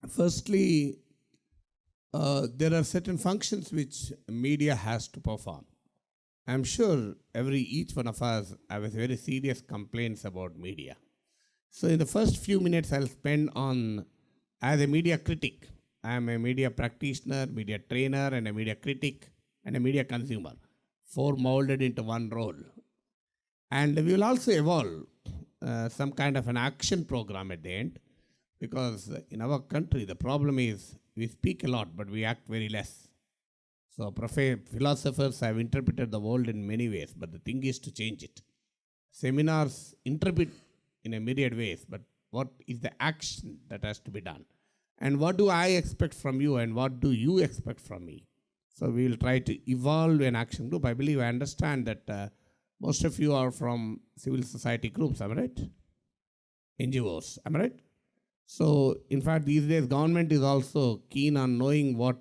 Firstly, there are certain functions which media has to perform. I'm sure each one of us have very serious complaints about media. So in the first few minutes I'll spend on, as a media critic, I am a media practitioner, media trainer, and a media critic, and a media consumer, four molded into one role. And we will also evolve some kind of an action program at the end, because in our country the problem is we speak a lot but we act very less. So philosophers have interpreted the world in many ways, but the thing is to change it. Seminars interpret in a myriad ways, but what is the action that has to be done? And what do I expect from you, and what do you expect from me? So we will try to evolve an action group. I believe I understand that most of you are from civil society groups, am I right? NGOs, am I right? So in fact, these days government is also keen on knowing what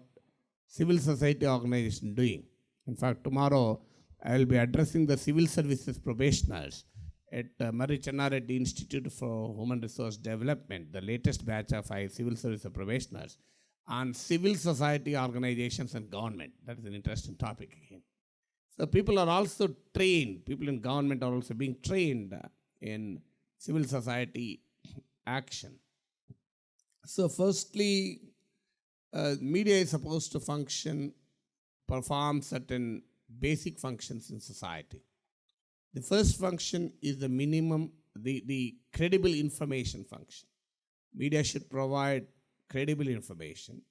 civil society organization doing. In fact, tomorrow I will be addressing the civil services probationers at Murray Chennareddy Institute for Human Resource Development, the latest batch of 5 civil service probationers, on civil society organizations and government. That is an interesting topic again. So people are also trained, people in government are also being trained in civil society action. So firstly, media is supposed to perform certain basic functions in society. The first function is the minimum, the credible information function. Media should provide credible information.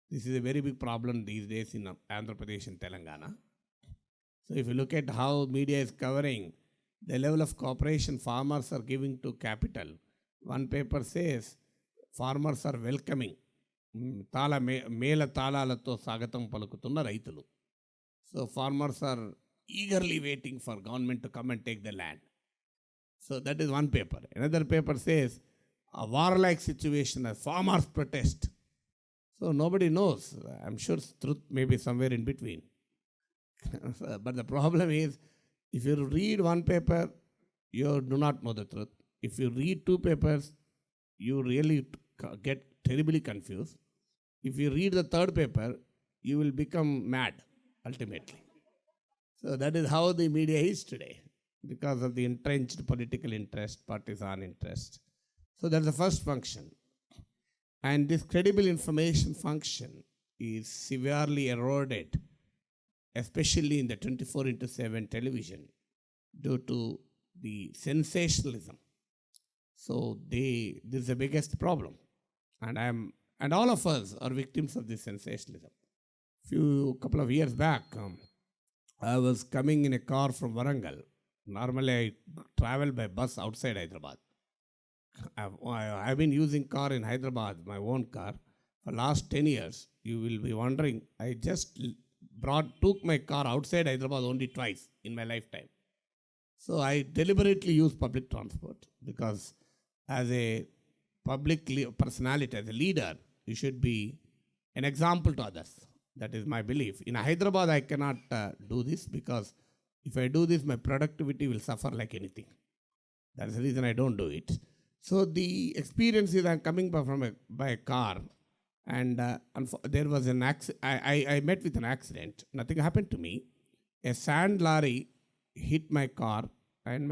This is a very big problem these days in Andhra Pradesh and Telangana. So if you look at how media is covering the level of cooperation farmers are giving to capital, one paper says farmers are welcoming మేల తాళాలతో స్వాగతం పలుకుతున్న రైతులు. So farmers are eagerly waiting for government to come and take the land. So that is one paper. Another paper says a warlike situation as farmers protest. So nobody knows. I'm sure truth may be somewhere in between. But the problem is, if you read one paper, you do not know the truth. If you read 2 papers, you really get terribly confused. If you read the 3rd paper, you will become mad, ultimately. So that is how the media is today, because of the entrenched political interest, partisan interest. So that's the first function. And this credible information function is severely eroded, especially in the 24/7 television, due to the sensationalism. So this is the biggest problem. And all of us are victims of this sensationalism. Couple of years back, I was coming in a car from Warangal. Normally I travel by bus outside Hyderabad. I've been using car in Hyderabad, my own car, for last 10 years. You will be wondering, I just took my car outside Hyderabad only twice in my lifetime. So I deliberately use public transport, because as a public personality, as a leader, you should be an example to others. That is my belief. In Hyderabad, I cannot do this, because if I do this, my productivity will suffer like anything. That's the reason I don't do it. So the experience is I'm coming by a car, and there was an accident. I met with an accident. Nothing happened to me. A sand lorry hit my car, and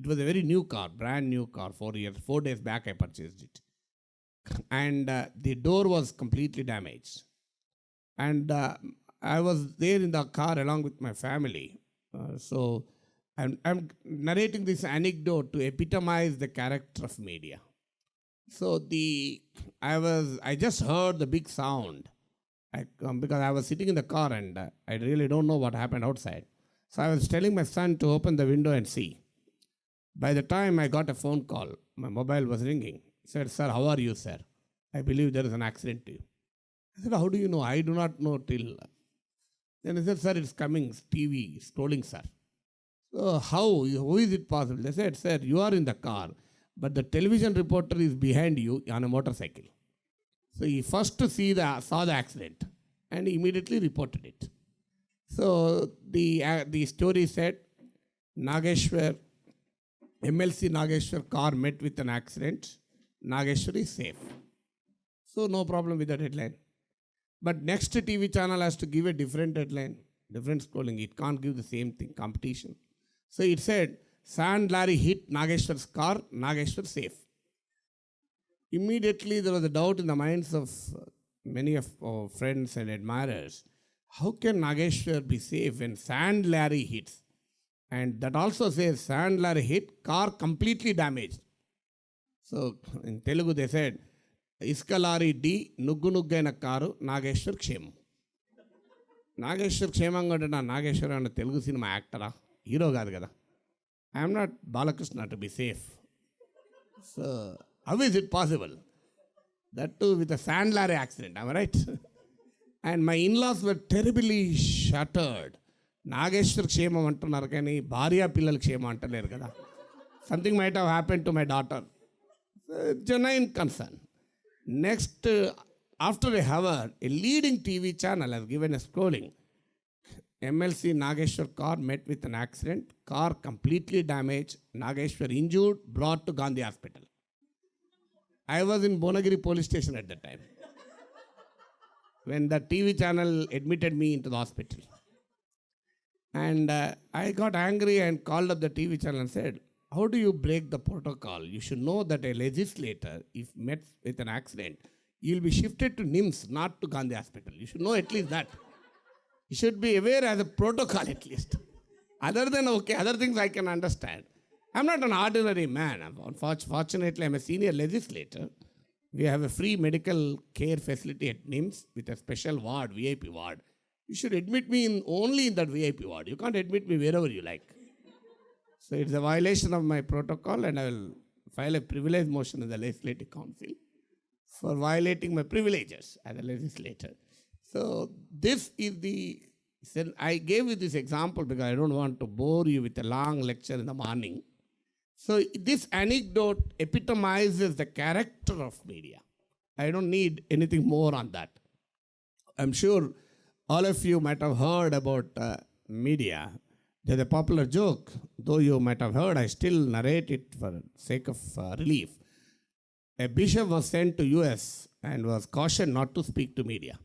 it was a very new car, brand new car, 4 days back I purchased it. And the door was completely damaged. And I was there in the car along with my family. So I'm narrating this anecdote to epitomize the character of media. So I just heard the big sound, because I was sitting in the car and I really don't know what happened outside. So I was telling my son to open the window and see. By the time I got a phone call, my mobile was ringing. He said, "Sir, how are you, sir? I believe there is an accident to you." I said, "How do you know?" "I do not know till." Then he said, "Sir, it's coming, TV, scrolling, sir." "So how is it possible?" They said, "Sir, you are in the car, but the television reporter is behind you on a motorcycle." So he first saw the accident and immediately reported it. So the story said, Nageshwar, MLC Nageshwar car met with an accident. Nageshwar is safe. So no problem with that headline. But next TV channel has to give a different headline, different scrolling. It can't give the same thing, competition. So it said, Sand Larry hit Nageshwar's car, Nageshwar safe. Immediately there was a doubt in the minds of many of our friends and admirers. How can Nageshwar be safe when Sand Larry hits? And that also says Sand Larry hit, car completely damaged. So in Telugu they said, Iskalari D, Nuggu Nuggaina Karu, Nageshwar Kshemam. Nageshwar Kshemam ante na Nageshwar ana Telugu cinema actor, hero gaadu kada. I am not Balakrishna to be safe. So how is it possible? That too with a Sand Larry accident, am I right? And my in-laws were terribly shattered. Nageshwar Kshemam antunnaru kani bharya pillalu Kshemam antaleru kada. Something might have happened to my daughter. Genuine concern. Next, after a hour, a leading TV channel has given a scrolling. MLC Nageshwar car met with an accident. Car completely damaged. Nageshwar injured, brought to Gandhi Hospital. I was in Bonagiri police station at that time when the TV channel admitted me into the hospital. And I got angry and called up the TV channel and said, how do you break the protocol? You should know that a legislator, if met with an accident, you'll be shifted to NIMS, not to Gandhi Hospital. You should know at least that. You should be aware as a protocol at least. Other than, okay, other things I can understand. I'm not an ordinary man. Fortunately, I'm a senior legislator. We have a free medical care facility at NIMS with a special ward, VIP ward. You should admit me only in that VIP ward. You can't admit me wherever you like. So it's a violation of my protocol, and I will file a privilege motion in the Legislative Council for violating my privileges as a legislator. So this is the, I gave you this example because I don't want to bore you with a long lecture in the morning. So this anecdote epitomizes the character of media. I don't need anything more on that. I'm sure all of you might have heard about media. There's a popular joke, though you might have heard, I still narrate it for sake of relief. A bishop was sent to US and was cautioned not to speak to media.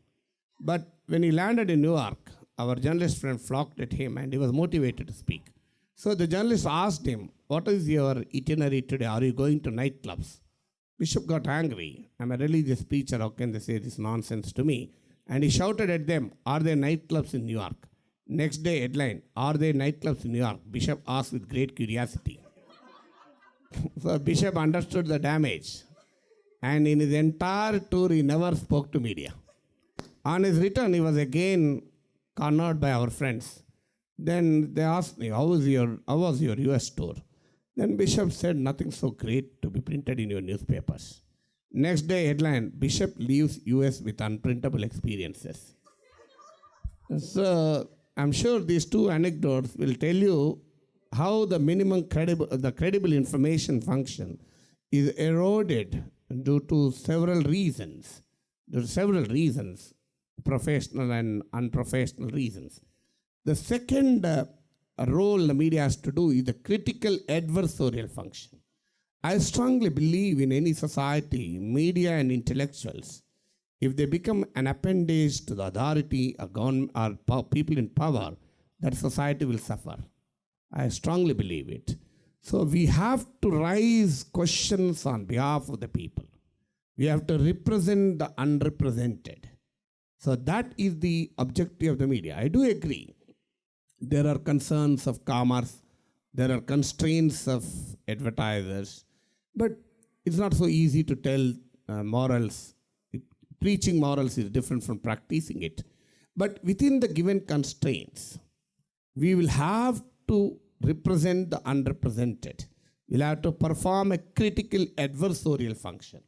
But when he landed in New York, our journalist friend flocked at him and he was motivated to speak. So the journalist asked him, what is your itinerary today? Are you going to nightclubs? Bishop got angry. I'm a religious preacher. How can they say this nonsense to me? And he shouted at them, are there nightclubs in New York? Next day headline, are there nightclubs in New York? Bishop asked with great curiosity. So Bishop understood the damage. And in his entire tour, he never spoke to media. On his return, he was again cornered by our friends. Then they asked me, how was your US tour? Then Bishop said, nothing so great to be printed in your newspapers. Next day headline, Bishop leaves US with unprintable experiences. So I'm sure these two anecdotes will tell you how the credible information function is eroded due to several reasons. There are several reasons, professional and unprofessional reasons. The second role the media has to do is the critical adversarial function. I strongly believe in any society, media and intellectuals, if they become an appendage to the authority or people in power, that society will suffer. I strongly believe it. So we have to raise questions on behalf of the people. We have to represent the unrepresented. So that is the objective of the media. I do agree. There are concerns of commerce. There are constraints of advertisers. But it's not so easy to tell morals. Preaching morals is different from practicing it. But within the given constraints, we will have to represent the unrepresented. We'll have to perform a critical adversarial function.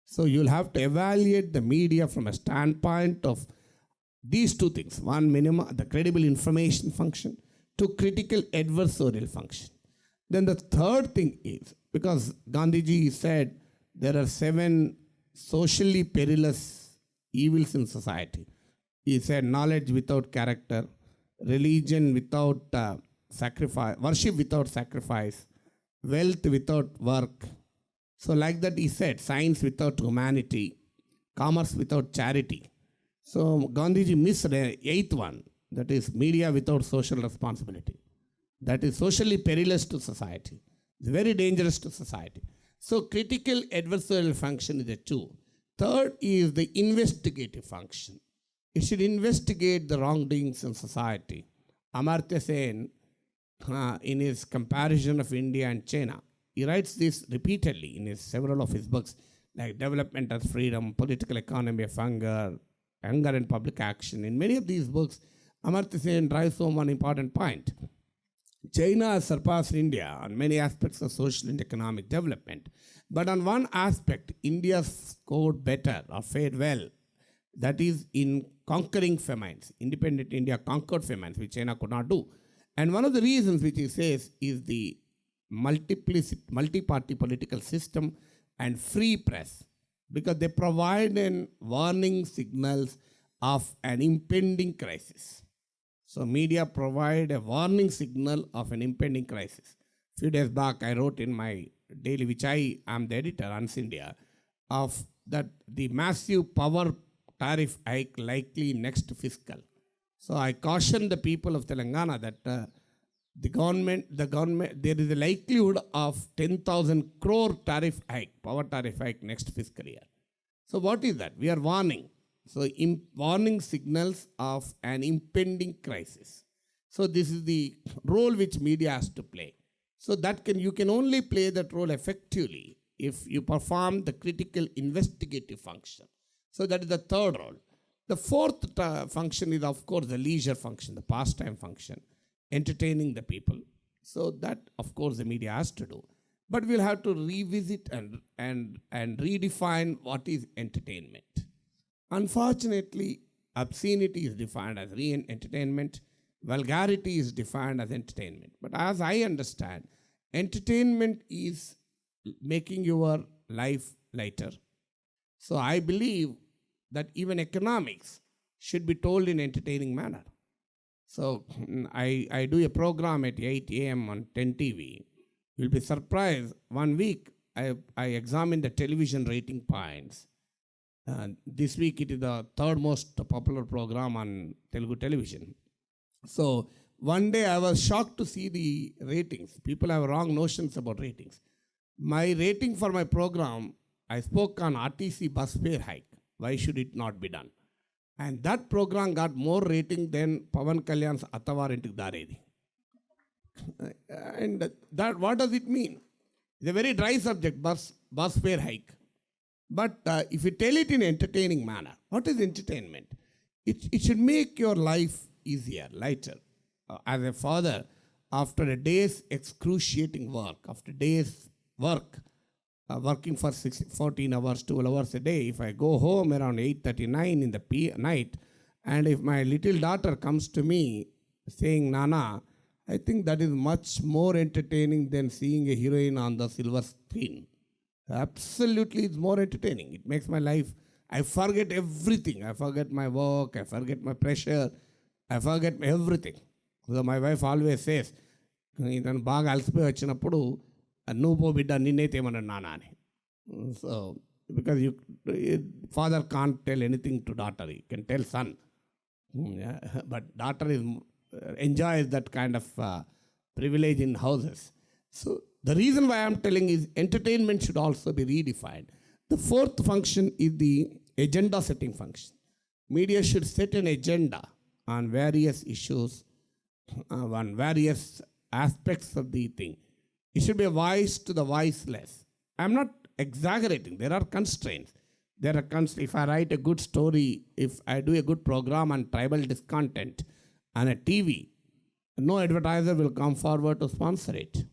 So you'll have to evaluate the media from a standpoint of these two things. One, minimum, the credible information function, to critical adversarial function. Then the third thing is, because Gandhiji said there are 7 socially perilous evils in society. He said knowledge without character, religion without sacrifice, worship without sacrifice, wealth without work. So like that he said, science without humanity, commerce without charity. So Gandhiji missed the eighth one, that is media without social responsibility. That is socially perilous to society. It's very dangerous to society. So critical adversarial function is the two. Third is the investigative function. It should investigate the wrongdoings in society. Amartya Sen, in his comparison of India and China, he writes this repeatedly in several of his books, like Development as Freedom, Political Economy of Hunger, Hunger and Public Action. In many of these books, Amartya Sen drives home one important point. China has surpassed India on many aspects of social and economic development. But on one aspect, India scored better or fared well. That is in conquering famines. Independent India conquered famines, which China could not do. And one of the reasons which he says is the multi-party political system and free press, because they provide an warning signals of an impending crisis. So media provide a warning signal of an impending crisis. A few days back, I wrote in my daily, which I am the editor, Ans India, of that the massive power tariff hike likely next fiscal. So I caution the people of Telangana that the government, there is a likelihood of 10,000 crore tariff hike, power tariff hike next fiscal year. So what is that? We are warning. So warning signals of an impending crisis. So this is the role which media has to play. So that you can only play that role effectively if you perform the critical investigative function. So that is the third role. The fourth function is, of course, the leisure function, the pastime function, entertaining the people. So that, of course, the media has to do. But we'll have to revisit and redefine what is entertainment. Unfortunately, obscenity is defined as entertainment. Vulgarity is defined as entertainment. But as I understand, entertainment is making your life lighter. So I believe that even economics should be told in entertaining manner. So I do a program at 8 a.m. on 10 TV. You'll be surprised. 1 week, I examine the television rating points. This week, it is the third most popular program on Telugu television. So one day, I was shocked to see the ratings. People have wrong notions about ratings. My rating for my program, I spoke on RTC bus fare hike. Why should it not be done? And that program got more rating than Pawan Kalyan's Atavar into Daredi. And that, what does it mean? It's a very dry subject, bus fare hike. But if you tell it in an entertaining manner, what is entertainment? It should make your life easier, lighter. As a father, after a day's excruciating work, after days work, working for 14 hours, 12 hours a day, if I go home around 8:39 in the night, and if my little daughter comes to me saying, Nana, I think that is much more entertaining than seeing a heroine on the silver screen. Absolutely, it's more entertaining. It makes my life, I forget everything. I forget my work, I forget my pressure, I forget everything. So my wife always says, "Idan baga alsipoyi vachinappudu nuvu po bidda ninnaithe emana nana ani." So because father can't tell anything to daughter, he can tell son. Yeah, but daughter enjoys that kind of privilege in houses. So the reason why I'm telling is entertainment should also be redefined. The fourth function is the agenda setting function. Media should set an agenda on various issues, on various aspects of the thing. It should be a voice to the voiceless. I'm not exaggerating. There are constraints. If I write a good story, if I do a good program on tribal discontent on a TV, no advertiser will come forward to sponsor it.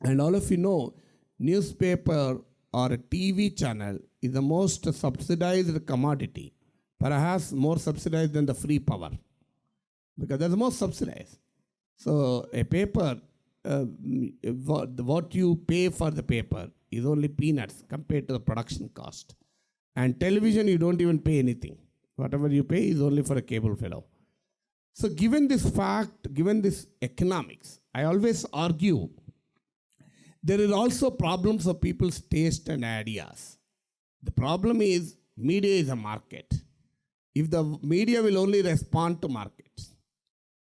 And all of you know, newspaper or a TV channel is the most subsidized commodity, perhaps more subsidized than the free power, because that's the most subsidized. So a paper, what you pay for the paper is only peanuts compared to the production cost. And television, you don't even pay anything. Whatever you pay is only for a cable fellow. So given this fact, given this economics, I always argue there is also problems of people's taste and ideas. The problem is media is a market. If the media will only respond to markets,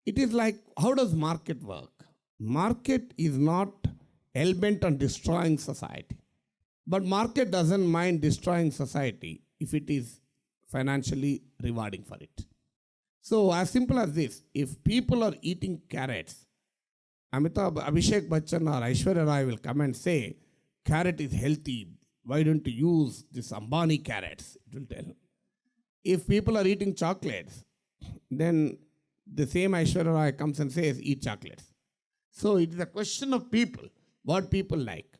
it is like, how does market work? Market is not hell-bent on destroying society. But market doesn't mind destroying society if it is financially rewarding for it. So as simple as this, if people are eating carrots, Abhishek Bachchan or Aishwarya Rai will come and say, carrot is healthy, why don't you use this Ambani carrots? It will tell. If people are eating chocolates, then the same Aishwarya Rai comes and says, eat chocolates. So it is a question of people, what people like.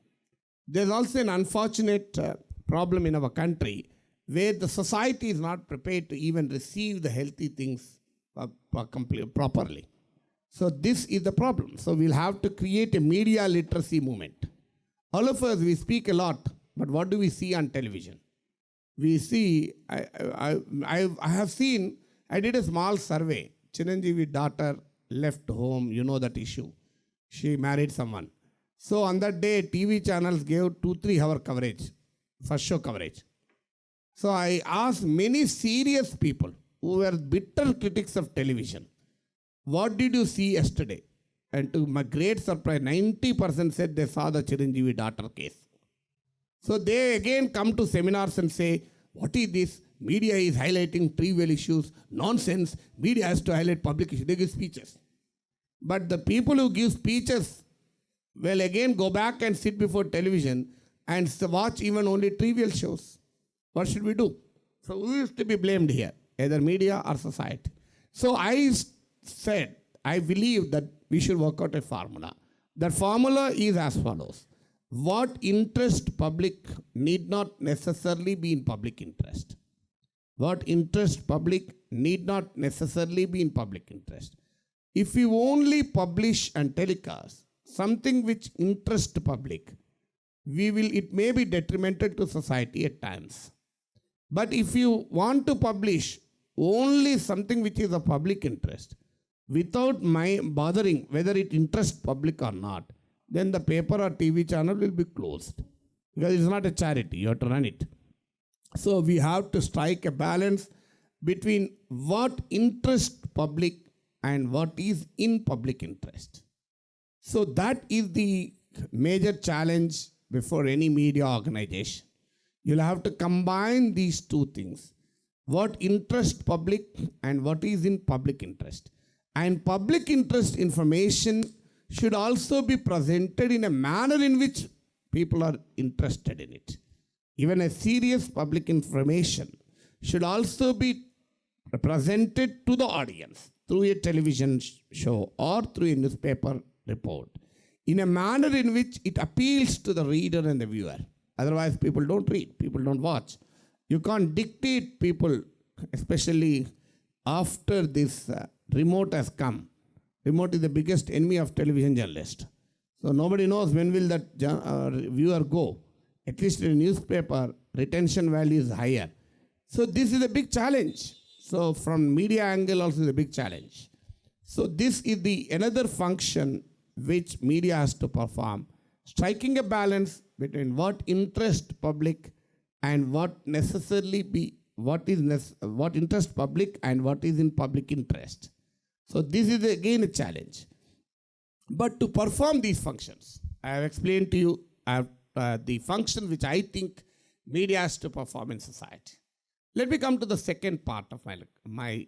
There's also an unfortunate problem in our country where the society is not prepared to even receive the healthy things properly. So this is the problem. So we'll have to create a media literacy movement. All of us, we speak a lot, but what do we see on television? We see, I have seen, I did a small survey. Chiranjeevi's daughter left home, you know that issue. She married someone. So on that day, TV channels gave 2-3 hour coverage, first show coverage. So I asked many serious people who were bitter critics of television, what did you see yesterday? And to my great surprise, 90% said they saw the Chiranjeevi daughter case. So they again come to seminars and say, what is this? Media is highlighting trivial issues. Nonsense. Media has to highlight public issues. They give speeches. But the people who give speeches will again go back and sit before television and watch even only trivial shows. What should we do? So who is to be blamed here? Either media or society. So I said, I believe that we should work out a formula. That formula is as follows. What interest public need not necessarily be in public interest. What interest public need not necessarily be in public interest. If you only publish and telecast something which interests public, it may be detrimental to society at times. But if you want to publish only something which is of public interest, without bothering whether it interests public or not, then the paper or TV channel will be closed. Because it's not a charity, you have to run it. So we have to strike a balance between what interests public and what is in public interest. So that is the major challenge before any media organization. You'll have to combine these two things. What interests public and what is in public interest. And public interest information should also be presented in a manner in which people are interested in it. Even a serious public information should also be presented to the audience through a television show or through a newspaper report in a manner in which it appeals to the reader and the viewer. Otherwise, people don't read, people don't watch. You can't dictate people, especially after this remote has come. Remote is the biggest enemy of television journalists. So nobody knows when will that viewer go. At least in a newspaper, retention value is higher. So this is a big challenge. So from media angle also is a big challenge. So this is another function which media has to perform, striking a balance between what interests public and what interests public and what is in public interest. So this is again a challenge. But to perform these functions, I have explained to you the function which I think media has to perform in society. Let me come to the second part of my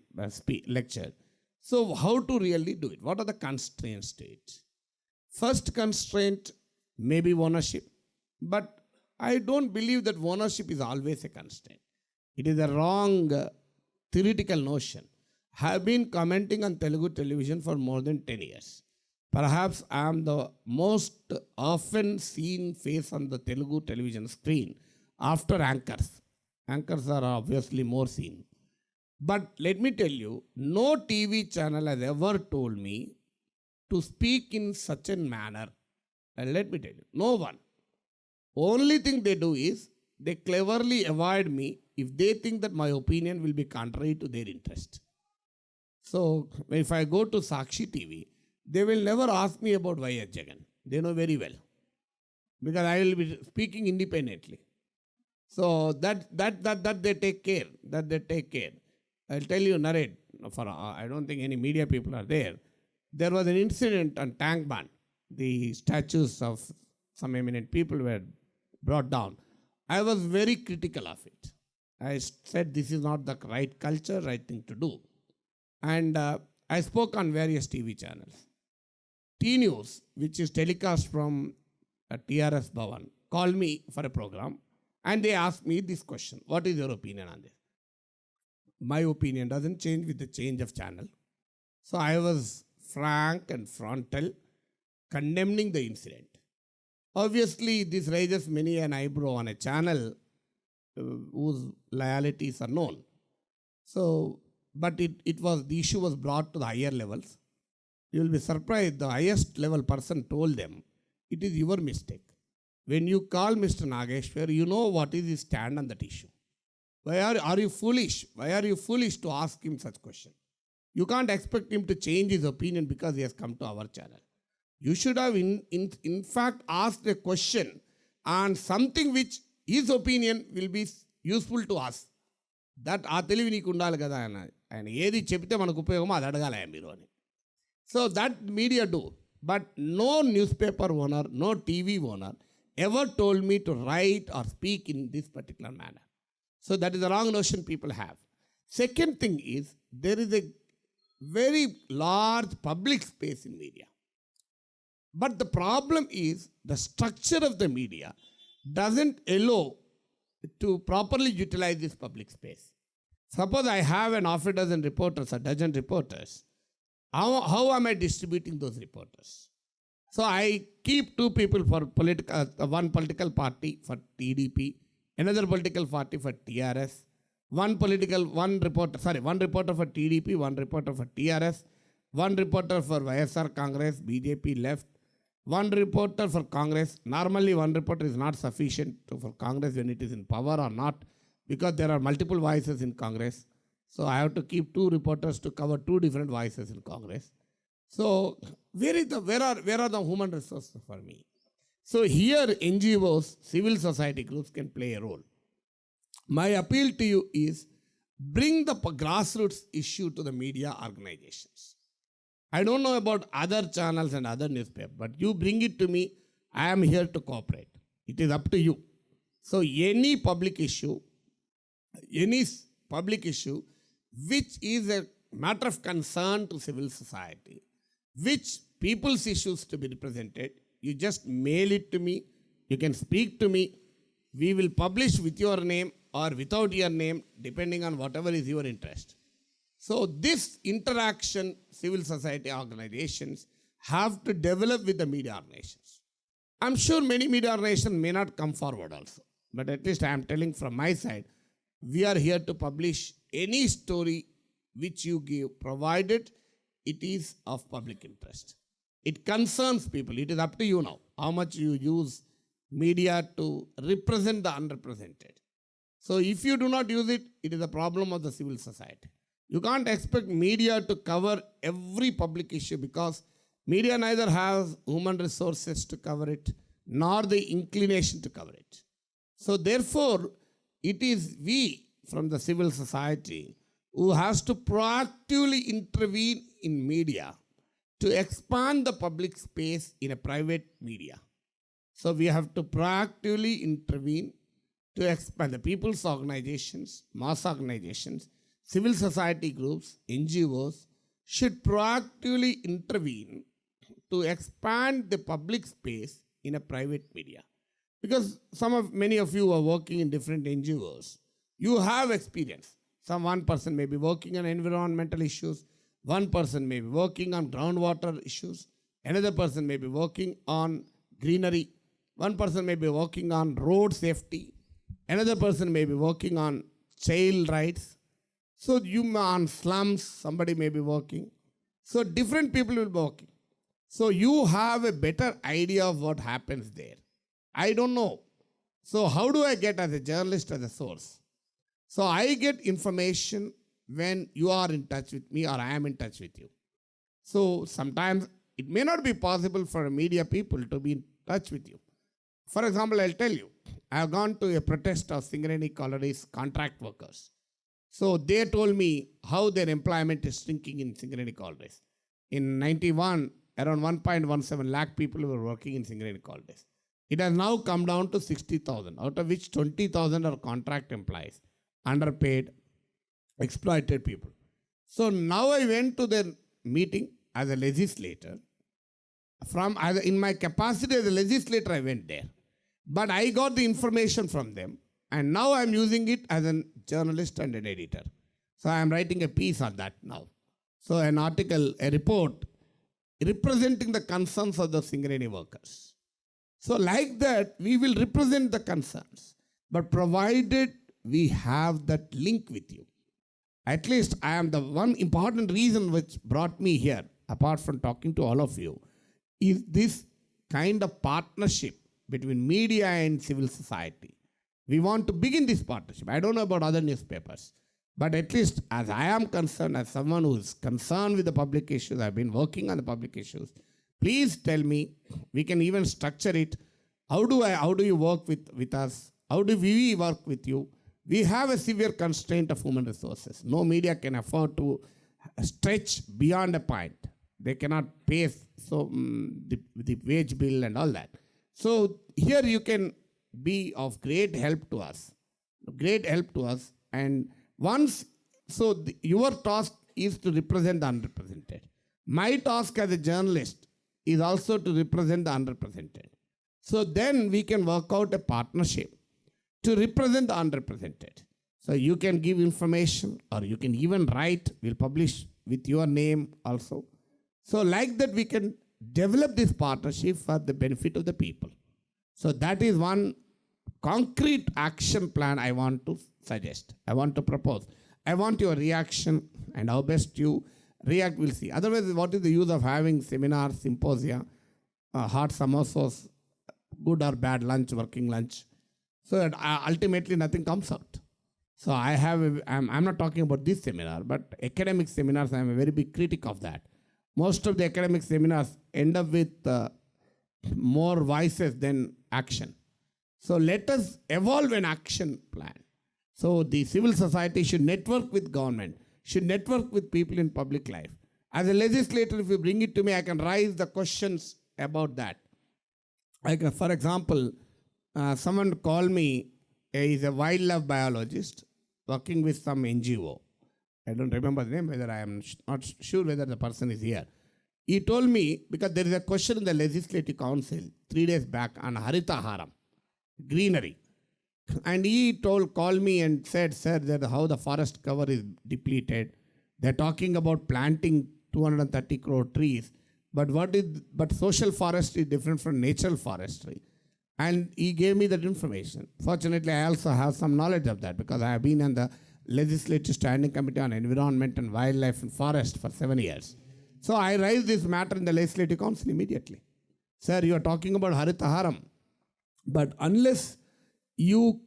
lecture. So how to really do it? What are the constraints to it? First constraint may be ownership, but I don't believe that ownership is always a constraint. It is a wrong theoretical notion. I have been commenting on Telugu television for more than 10 years. Perhaps I am the most often seen face on the Telugu television screen after anchors. Anchors are obviously more seen. But let me tell you, no TV channel has ever told me to speak in such a manner. And let me tell you, no one. Only thing they do is they cleverly avoid me if they think that my opinion will be contrary to their interest. So if I go to Sakshi TV, they will never ask me about Y.S. Jagan. They know very well. Because I will be speaking independently. So that they take care. That they take care. I'll tell you, narrate. For I don't think any media people are there. There was an incident on Tank Band. The statues of some eminent people were brought down. I was very critical of it. I said this is not the right culture, right thing to do. And I spoke on various TV channels. T News, which is telecast from TRS Bhavan, called me for a program and they asked me this question: what is your opinion on this? My opinion doesn't change with the change of channel. So I was frank and frontal, condemning the incident. Obviously, this raises many an eyebrow on a channel whose loyalties are known. So, but the issue was brought to the higher levels. You will be surprised, the highest level person told them, it is your mistake. When you call Mr. Nageshwar, you know what is his stand on that issue. Why are you foolish? Why are you foolish to ask him such question? You can't expect him to change his opinion because he has come to our channel. You should have in fact asked a question on something which his opinion will be useful to us. That ఆ తెలివి నీకు ఉండాలి కదా ఆయన ఏది చెప్తే మనకు ఉపయోగమో అది అడగాలి మీరు అని. So that media do. But no newspaper owner, no TV owner ever told me to write or speak in this particular manner. So that is the wrong notion people have. Second thing is, there is a very large public space in media. But the problem is, the structure of the media doesn't allow to properly utilize this public space. Suppose I have an half a dozen reporters, a dozen reporters. How am I distributing those reporters? So I keep two people for one political party for TDP, another political party for TRS, one reporter for TDP, one reporter for TRS, one reporter for YSR Congress, BJP left, one reporter for Congress. Normally one reporter is not sufficient for Congress when it is in power or not, because there are multiple voices in Congress. So I have to keep two reporters to cover two different voices in Congress. So where are the human resources for me? So here NGOs, civil society groups can play a role. My appeal to you is, bring the grassroots issue to the media organizations. I don't know about other channels and other newspapers, but you bring it to me. I am here to cooperate. It is up to you. So any public issue which is a matter of concern to civil society, which people's issues to be represented, you just mail it to me. You can speak to me. We will publish with your name or without your name, depending on whatever is your interest. So this interaction, civil society organizations have to develop with the media organizations. I'm sure many media organizations may not come forward also, but at least I am telling from my side, we are here to publish any story which you give, provided it is of public interest. It concerns people. It is up to you now how much you use media to represent the unrepresented. So if you do not use it, it is a problem of the civil society. You can't expect media to cover every public issue, because media neither has human resources to cover it, nor the inclination to cover it. So therefore, it is we from the civil society who has to proactively intervene in media to expand the public space in a private media. So we have to proactively intervene to expand the people's organizations, mass organizations, civil society groups, NGOs should proactively intervene to expand the public space in a private media. Because many of you are working in different NGOs. You have experience. One person may be working on environmental issues. One person may be working on groundwater issues. Another person may be working on greenery. One person may be working on road safety. Another person may be working on child rights. So on slums, somebody may be working. So different people will be working. So you have a better idea of what happens there. I don't know. So how do I get as a journalist as a source? So I get information when you are in touch with me or I am in touch with you. So sometimes it may not be possible for media people to be in touch with you. For example, I'll tell you, I have gone to a protest of Singareni Collieries contract workers. So they told me how their employment is shrinking in Singareni Collieries. In 91, around 1.17 lakh people were working in Singareni Collieries. It has now come down to 60,000, out of which 20,000 are contract employees, underpaid, exploited people. So now I went to their meeting as a legislator. In my capacity as a legislator, I went there. But I got the information from them, and now I'm using it as a journalist and an editor. So I'm writing a piece on that now. So an article, a report, representing the concerns of the Singareni workers. So like that, we will represent the concerns, but provided we have that link with you. At least I am the one important reason which brought me here, apart from talking to all of you, is this kind of partnership between media and civil society. We want to begin this partnership. I don't know about other newspapers, but at least as I am concerned, as someone who is concerned with the public issues, I've been working on the public issues, please tell me, we can even structure it. How do you work with us? How do we work with you? We have a severe constraint of human resources. No media can afford to stretch beyond a point. They cannot pay the wage bill and all that. So here you can be of great help to us. And your task is to represent the unrepresented. My task as a journalist is also to represent the unrepresented. So then we can work out a partnership to represent the unrepresented. So you can give information, or you can even write, we'll publish with your name also. So like that we can develop this partnership for the benefit of the people. So that is one concrete action plan I want to suggest. I want to propose. I want your reaction, and how best you react, we'll see. Otherwise, what is the use of having seminars, symposia, hot samosas, good or bad lunch, working lunch? So that ultimately nothing comes out. So I'm not talking about this seminar, but academic seminars, I'm a very big critic of that. Most of the academic seminars end up with more voices than action. So let us evolve an action plan. So the civil society should network with government, should network with people in public life. As a legislator, if you bring it to me, I can raise the questions about that. For example, someone called me, he's a wildlife biologist working with some NGO. I don't remember the name, whether I am not sure whether the person is here. He told me, because there is a question in the Legislative Council 3 days back on Haritaharam, greenery. And he called me and said, sir, that how the forest cover is depleted. They're talking about planting 230 crore trees. But social forestry is different from natural forestry. And he gave me that information. Fortunately, I also have some knowledge of that because I have been on the Legislative Standing Committee on Environment and Wildlife and Forest for 7 years. So I raised this matter in the Legislative Council immediately. Sir, you are talking about Haritaharam. But unless you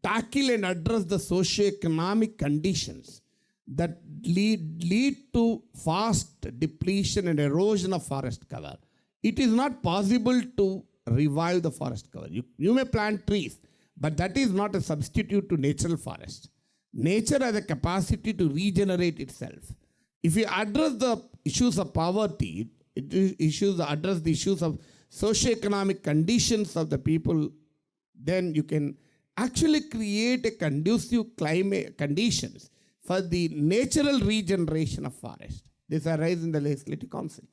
tackle and address the socio-economic conditions that lead to fast depletion and erosion of forest cover, it is not possible to revive the forest cover. You may plant trees, but that is not a substitute to natural forest. Nature has a capacity to regenerate itself. If you address the issues of poverty, address the issues of socio-economic conditions of the people, then you can actually create a conducive climate conditions for the natural regeneration of forest. This arises in the Legislative Council.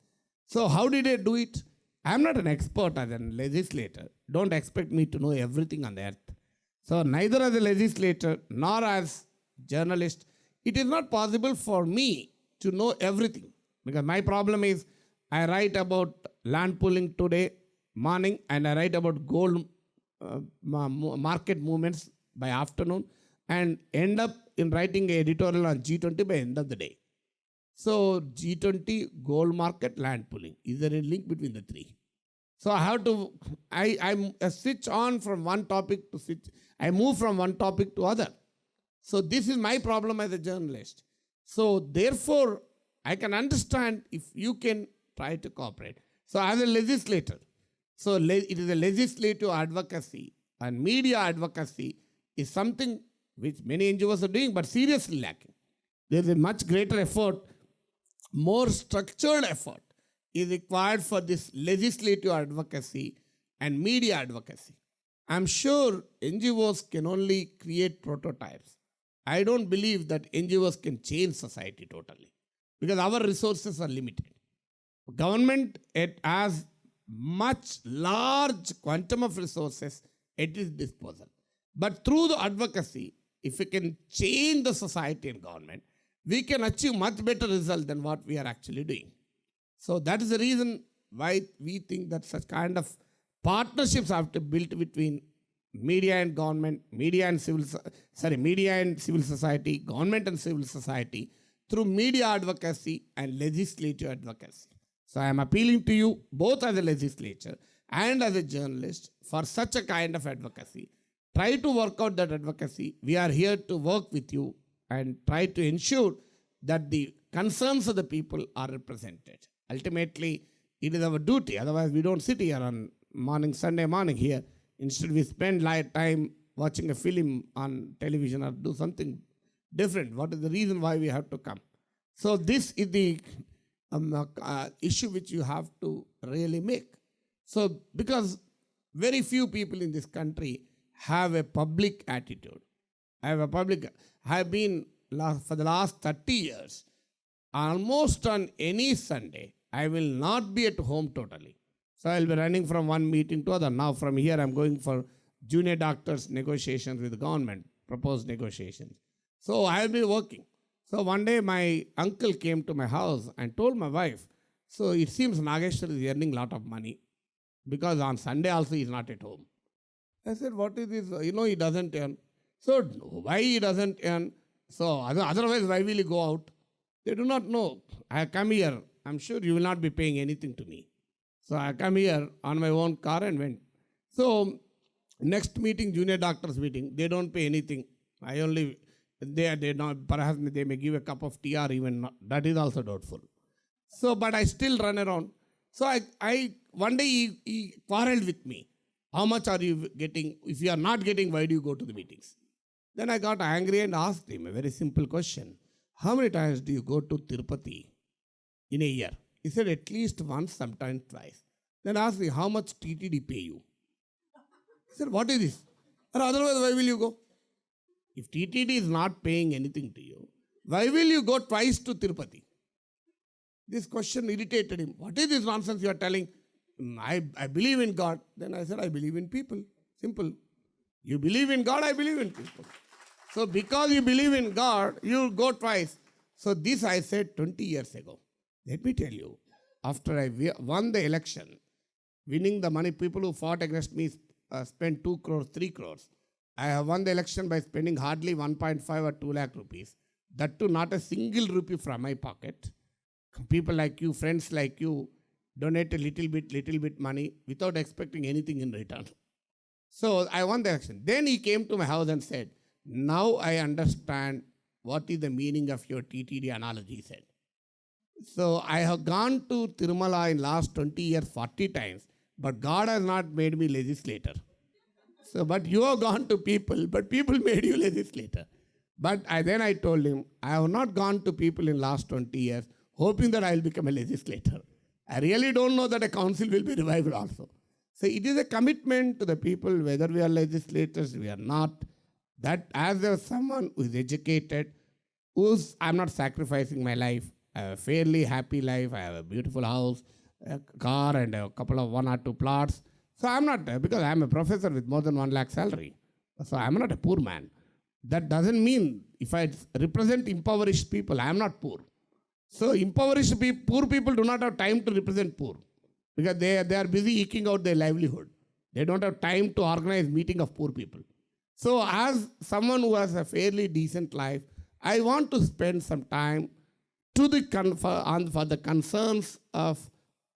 So how did I do it? I am not an expert as a legislator. Don't expect me to know everything on the earth. So neither as a legislator nor as journalist, it is not possible for me to know everything. Because my problem is, I write about land pooling today morning and I write about gold market movements by afternoon and end up in writing an editorial on G20 by end of the day. So G20, gold market, land pooling. Is there a link between the three? So I have to, I switch on from one topic to switch. I move from one topic to other. So this is my problem as a journalist. So therefore, I can understand if you can try to cooperate. So as a legislator, So it is a legislative advocacy, and media advocacy is something which many NGOs are doing, but seriously lacking. There is a much greater effort, more structured effort is required for this legislative advocacy and media advocacy. I'm sure NGOs can only create prototypes. I don't believe that NGOs can change society totally because our resources are limited. Government has much large quantum of resources at its disposal. But through the advocacy, if we can change the society and government, we can achieve much better result than what we are actually doing. So that is the reason why we think that such kind of partnerships have to be built between media and government, media and civil society, government and civil society through media advocacy and legislative advocacy. So I am appealing to you both as a legislature and as a journalist for such a kind of advocacy. Try to work out that advocacy. We are here to work with you and try to ensure that the concerns of the people are represented. Ultimately, it is our duty. Otherwise, we don't sit here on Sunday morning here. Instead, we spend time watching a film on television or do something different. What is the reason why we have to come? So this is the issue which you have to really make. So because very few people in this country have a public attitude. I have been for the last 30 years, almost on any Sunday, I will not be at home totally. So I'll be running from one meeting to other. Now from here, I'm going for junior doctors negotiations with the government, proposed negotiations. So I'll be working. So one day my uncle came to my house and told my wife, so it seems Nageshwar is earning a lot of money because on Sunday also he is not at home. I said, what is this? He doesn't earn. So why he doesn't earn? So otherwise, why will he go out? They do not know. I come here. I'm sure you will not be paying anything to me. So I come here on my own car and went. So next meeting, junior doctors meeting, they don't pay anything. Perhaps they may give a cup of tea or even not. That is also doubtful. So, but I still run around. So one day he quarreled with me. How much are you getting? If you are not getting, why do you go to the meetings? Then I got angry and asked him a very simple question. How many times do you go to Tirupati in a year? He said at least once, sometimes twice. Then I asked him, how much TTD pay you? He said, what is this? Or otherwise, why will you go? If TTD is not paying anything to you, why will you go twice to Tirupati? This question irritated him. What is this nonsense you are telling? I believe in God. Then I said, I believe in people. Simple. You believe in God, I believe in people. So because you believe in God, you go twice. So this I said 20 years ago. Let me tell you, after I won the election, winning the money, people who fought against me spent 2 crores, 3 crores. I have won the election by spending hardly 1.5 or 2 lakh rupees. That too, not a single rupee from my pocket. People like you, friends like you, donate a little bit money without expecting anything in return. So I won the election. Then he came to my house and said, now I understand what is the meaning of your TTD analogy, he said. So I have gone to Tirumala in last 20 years 40 times, but God has not made me legislator. So, but you have gone to people, but people made you legislator. But then I told him, I have not gone to people in last 20 years, hoping that I will become a legislator. I really don't know that a council will be revived also. So it is a commitment to the people, whether we are legislators, we are not, that as there is someone who is educated, I'm not sacrificing my life. I have a fairly happy life. I have a beautiful house, a car, and a couple of 1 or 2 plots. So I'm not, because I'm a professor with more than 1 lakh salary. So I'm not a poor man. That doesn't mean if I represent impoverished people, I'm not poor. So impoverished people, poor people do not have time to represent poor because they are busy eking out their livelihood. They don't have time to organize meeting of poor people. So as someone who has a fairly decent life, I want to spend some time for the concerns of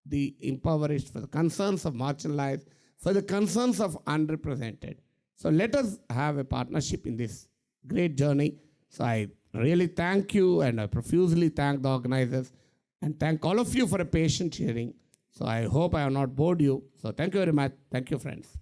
the impoverished, for the concerns of marginalized, for the concerns of underrepresented. So let us have a partnership in this great journey. So I really thank you and I profusely thank the organizers and thank all of you for a patient hearing. So I hope I have not bored you. So thank you very much. Thank you, friends.